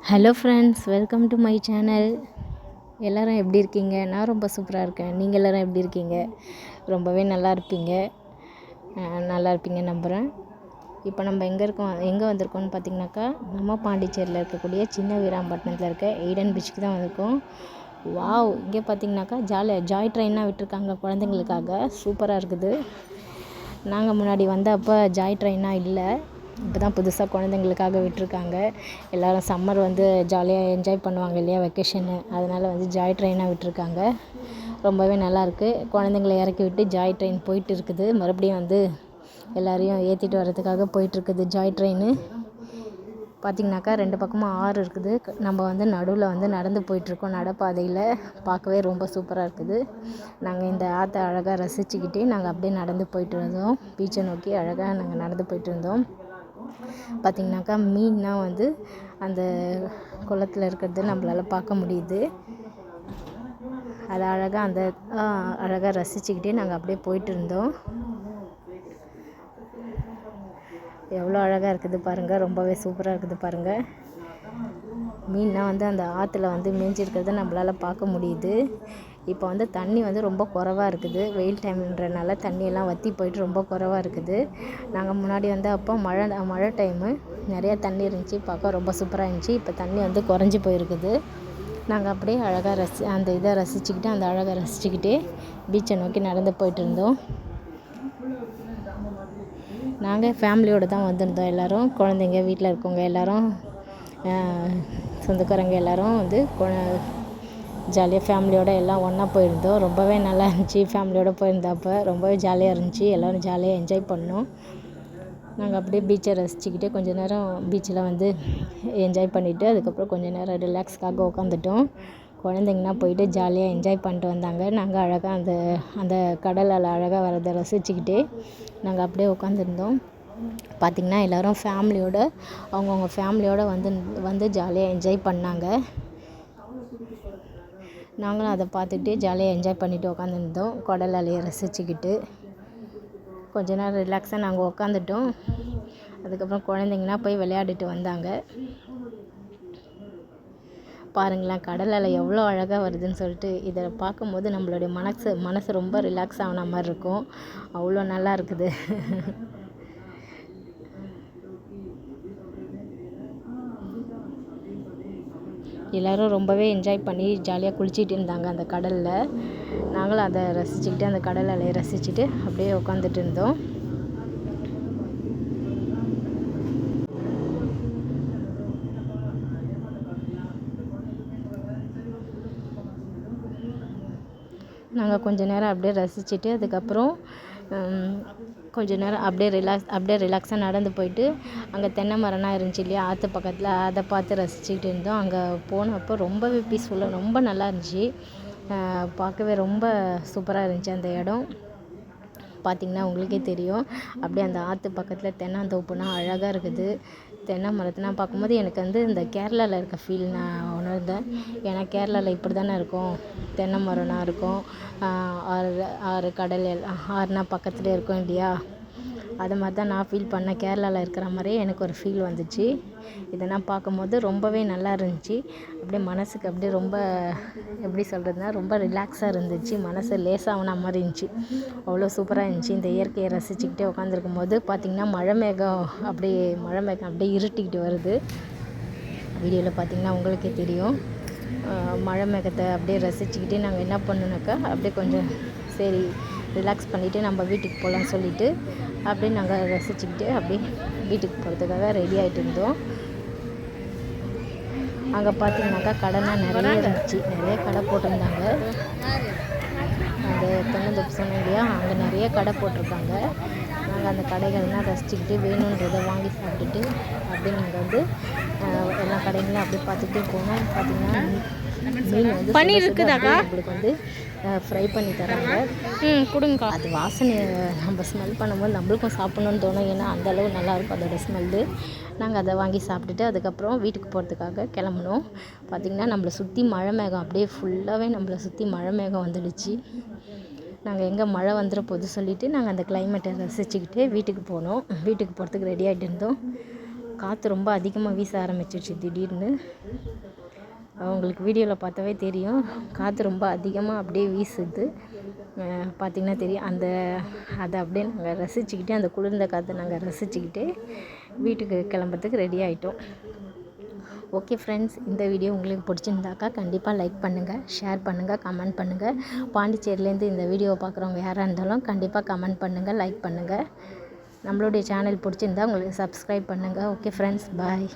Hello friends, welcome to my channel. எல்லோரும் எப்படி இருக்கீங்க? நான் ரொம்ப சூப்பராக இருக்கேன். நீங்கள் எல்லோரும் எப்படி இருக்கீங்க? ரொம்பவே நல்லா இருப்பீங்க நம்புகிறேன். இப்போ நம்ம எங்கே வந்திருக்கோம்னு பார்த்தீங்கன்னாக்கா, நம்ம பாண்டிச்சேரியில் இருக்கக்கூடிய சின்ன வீராம்பட்டினத்தில் இருக்க எய்டன் பீச்சுக்கு தான் வந்திருக்கோம். வாவ்! இங்கே பார்த்தீங்கன்னாக்கா ஜாய் ட்ரெயினாக விட்டுருக்காங்க குழந்தைங்களுக்காக. சூப்பராக இருக்குது. நாங்கள் முன்னாடி வந்தப்போ ஜாய் ட்ரெயினாக இல்லை, இப்போ தான் புதுசாக குழந்தைங்களுக்காக விட்டுருக்காங்க. எல்லோரும் சம்மர் ஜாலியாக என்ஜாய் பண்ணுவாங்க இல்லையா, வெக்கேஷனு, அதனால் ஜாய் ட்ரெயினாக விட்டுருக்காங்க. ரொம்பவே நல்லாயிருக்கு. குழந்தைங்கள இறக்கி விட்டு ஜாய் ட்ரெயின் போயிட்டு இருக்குது. மறுபடியும் எல்லோரையும் ஏற்றிட்டு வர்றதுக்காக போயிட்டுருக்குது ஜாய் ட்ரெயின். பார்த்திங்கனாக்கா 2 பக்கமும் ஆறு இருக்குது. நம்ம நடுவில் நடந்து போயிட்டுருக்கோம் நடைப்பாதையில். பார்க்கவே ரொம்ப சூப்பராக இருக்குது. நாங்கள் இந்த ஆற்றை அழகாக ரசிச்சுக்கிட்டு நாங்கள் அப்படியே நடந்து போயிட்டு இருந்தோம். பீச்சை நோக்கி அழகாக நாங்கள் நடந்து போயிட்டு இருந்தோம். பார்த்திங்கனாக்கா மீன்லாம் அந்த குளத்தில் இருக்கிறது நம்மளால் பார்க்க முடியுது. அதை அழகாக ரசிச்சுக்கிட்டே நாங்கள் அப்படியே போயிட்டு இருந்தோம். எவ்வளோ அழகாக இருக்குது பாருங்கள், ரொம்பவே சூப்பராக இருக்குது பாருங்கள். மீன்லாம் அந்த ஆற்றுல மேய்ஞ்சிருக்கிறத நம்மளால் பார்க்க முடியுது. இப்போ தண்ணி ரொம்ப குறைவாக இருக்குது. வெயில் டைம்ன்றனால தண்ணியெல்லாம் வற்றி போயிட்டு ரொம்ப குறைவாக இருக்குது. நாங்கள் முன்னாடி அப்போ மழை டைமு நிறையா தண்ணி இருந்துச்சு, பார்க்க ரொம்ப சூப்பராக இருந்துச்சு. இப்போ தண்ணி குறைஞ்சி போயிருக்குது. நாங்கள் அப்படியே அழகாக இதை ரசிச்சுக்கிட்டு அந்த அழகை ரசிச்சுக்கிட்டே பீச்சை நோக்கி நடந்து போயிட்டு இருந்தோம். நாங்கள் ஃபேமிலியோடு தான் வந்திருந்தோம். எல்லோரும் குழந்தைங்க, வீட்டில் இருக்கவங்க எல்லோரும், சொந்தக்காரங்க எல்லோரும் ஜாலியாக ஃபேமிலியோடு எல்லாம் ஒன்றா போயிருந்தோம். ரொம்பவே நல்லா இருந்துச்சு. ஃபேமிலியோடு போயிருந்தப்போ ரொம்பவே ஜாலியாக இருந்துச்சு. எல்லோரும் ஜாலியாக என்ஜாய் பண்ணோம். நாங்கள் அப்படியே பீச்சை ரசிச்சுக்கிட்டு கொஞ்சம் நேரம் பீச்சில் என்ஜாய் பண்ணிவிட்டு அதுக்கப்புறம் கொஞ்சம் நேரம் ரிலாக்ஸ்க்காக உட்காந்துட்டோம். குழந்தைங்கலாம் போயிட்டு ஜாலியாக என்ஜாய் பண்ணிட்டு வந்தாங்க. நாங்கள் அழகாக அந்த கடலில் அழகாக வரதை ரசிச்சுக்கிட்டே நாங்கள் அப்படியே உட்காந்துருந்தோம். பார்த்திங்கன்னா எல்லோரும் ஃபேமிலியோடு அவங்கவுங்க ஃபேமிலியோடு ஜாலியாக என்ஜாய் பண்ணாங்க. நாங்களும் அதை பார்த்துக்கிட்டே ஜாலியாக என்ஜாய் பண்ணிவிட்டு உட்காந்துருந்தோம். கடல் அலையை ரசிச்சுக்கிட்டு கொஞ்ச நேரம் ரிலாக்ஸாக நாங்கள் உட்காந்துட்டோம். அதுக்கப்புறம் குழந்தைங்கலாம் போய் விளையாடிட்டு வந்தாங்க. பாருங்களேன், கடல் அலை எவ்வளோ அழகாக வருதுன்னு சொல்லிட்டு இதை பார்க்கும்போது நம்மளுடைய மனசு ரொம்ப ரிலாக்ஸ் ஆன மாதிரி இருக்கும். அவ்வளோ நல்லா இருக்குது. எல்லோரும் ரொம்பவே என்ஜாய் பண்ணி ஜாலியாக குளிச்சுட்டு இருந்தாங்க அந்த கடலில். நாங்களும் அதை ரசிச்சுக்கிட்டு அந்த கடல் அலையை ரசிச்சுட்டு அப்படியே உட்காந்துட்டு இருந்தோம். நாங்கள் கொஞ்ச நேரம் அப்படியே ரசிச்சுட்டு அதுக்கப்புறம் கொஞ்ச நேரம் அப்படியே ரிலாக்ஸாக நடந்து போயிட்டு அங்கே தென்னை மரம்லாம் இருந்துச்சு இல்லையா, ஆற்று பக்கத்தில், அதை பார்த்து ரசிச்சுக்கிட்டு இருந்தோம். அங்கே போனப்போ ரொம்பவே பீஸ்ஃபுல்லாக ரொம்ப நல்லா இருந்துச்சு. பார்க்கவே ரொம்ப சூப்பராக இருந்துச்சு அந்த இடம். பார்த்திங்கன்னா உங்களுக்கே தெரியும். அப்படியே அந்த ஆற்று பக்கத்தில் தென்னந்தோப்புனா அழகாக இருக்குது. தென்னை மரத்தெலாம் பார்க்கும்போது எனக்கு இந்த கேரளாவில் இருக்க ஃபீல் நான் உணர்ந்தேன். ஏன்னா கேரளாவில் இப்படி தானே இருக்கும், தென்னை மரம்னா இருக்கும், ஆறு கடல் ஆறுனா பக்கத்துலேயே இருக்கும் இல்லையா. அது மாதிரி தான் நான் ஃபீல் பண்ணேன். கேரளாவில் இருக்கிற மாதிரியே எனக்கு ஒரு ஃபீல் வந்துச்சு. இதெல்லாம் பார்க்கும்போது ரொம்பவே நல்லா இருந்துச்சு. அப்படியே மனதுக்கு அப்படியே ரொம்ப எப்படி சொல்கிறதுனா ரொம்ப ரிலாக்ஸாக இருந்துச்சு. மனசு லேசான மாதிரி இருந்துச்சு. அவ்வளோ சூப்பராக இருந்துச்சு. இந்த இயற்கையை ரசிச்சுக்கிட்டே உட்காந்துருக்கும் போது பார்த்திங்கன்னா மழை மேகம் அப்படியே இருட்டிக்கிட்டு வருது. வீடியோவில் பார்த்திங்கன்னா உங்களுக்கே தெரியும். மழை மேகத்தை அப்படியே ரசிச்சுக்கிட்டே நாங்கள் என்ன பண்ணோன்னாக்கா அப்படியே கொஞ்சம் சரி ரிலாக்ஸ் பண்ணிவிட்டு நம்ம வீட்டுக்கு போகலான்னு சொல்லிவிட்டு அப்படியே நாங்கள் ரசிச்சுக்கிட்டு அப்படியே வீட்டுக்கு போகிறதுக்காக ரெடி ஆகிட்டு இருந்தோம். அங்கே பார்த்திங்கனாக்கா கடைலாம் நிறைய இருந்துச்சு. நிறைய கடை போட்டிருந்தாங்க. அந்த தென்னந்தோப்பு சொன்னேன் இல்லையா, அங்கே நிறைய கடை போட்டிருக்காங்க. நாங்கள் அந்த கடைகள்லாம் ரசிச்சுக்கிட்டு வேணுன்றதை வாங்கி சாப்பிட்டுட்டு அப்படியே நாங்கள் எல்லா கடைகளையும் அப்படியே பார்த்துக்கிட்டே போனோம். பார்த்திங்கன்னா மீன் பன்னீர் இருக்குதாக்கா, உங்களுக்கு ஃப்ரை பண்ணி தராங்க. கொடுங்கக்கா. அது வாசனை நம்ம ஸ்மெல் பண்ணும்போது நம்மளுக்கும் சாப்பிட்ணுன்னு தோணும். ஏன்னா அந்தளவு நல்லாயிருக்கும் அதோடய ஸ்மெல்லு. நாங்கள் அதை வாங்கி சாப்பிட்டுட்டு அதுக்கப்புறம் வீட்டுக்கு போகிறதுக்காக கிளம்புனோம். பார்த்திங்கன்னா நம்மளை சுற்றி மழை மேகம் அப்படியே ஃபுல்லாகவே நம்மளை சுற்றி மழை மேகம் வந்துடுச்சு. நாங்கள் எங்கே மழை வந்துட போகுது சொல்லிவிட்டு நாங்கள் அந்த கிளைமேட்டை ரசிச்சுக்கிட்டே வீட்டுக்கு போனோம். வீட்டுக்கு போகிறதுக்கு ரெடி ஆகிட்டு இருந்தோம். காற்று ரொம்ப அதிகமாக வீச ஆரம்பிச்சிடுச்சு திடீர்னு. உங்களுக்கு வீடியோவில் பார்த்தாவே தெரியும், காற்று ரொம்ப அதிகமாக அப்படியே வீசுது. பார்த்திங்கன்னா தெரியும். அதை அப்படியே நாங்கள் ரசிச்சுக்கிட்டே, அந்த குளிர்ந்த காற்றை நாங்கள் ரசிச்சுக்கிட்டே வீட்டுக்கு கிளம்புறதுக்கு ரெடி ஆகிட்டோம். ஓகே ஃப்ரெண்ட்ஸ், இந்த வீடியோ உங்களுக்கு பிடிச்சிருந்தாக்கா கண்டிப்பாக லைக் பண்ணுங்கள், ஷேர் பண்ணுங்கள், கமெண்ட் பண்ணுங்கள். பாண்டிச்சேரியிலேருந்து இந்த வீடியோவை பார்க்குறவங்க யாராக இருந்தாலும் கண்டிப்பாக கமெண்ட் பண்ணுங்கள், லைக் பண்ணுங்கள். நம்மளுடைய சேனல் பிடிச்சிருந்தா உங்களுக்கு சப்ஸ்கிரைப் பண்ணுங்கள். ஓகே ஃப்ரெண்ட்ஸ், பாய்.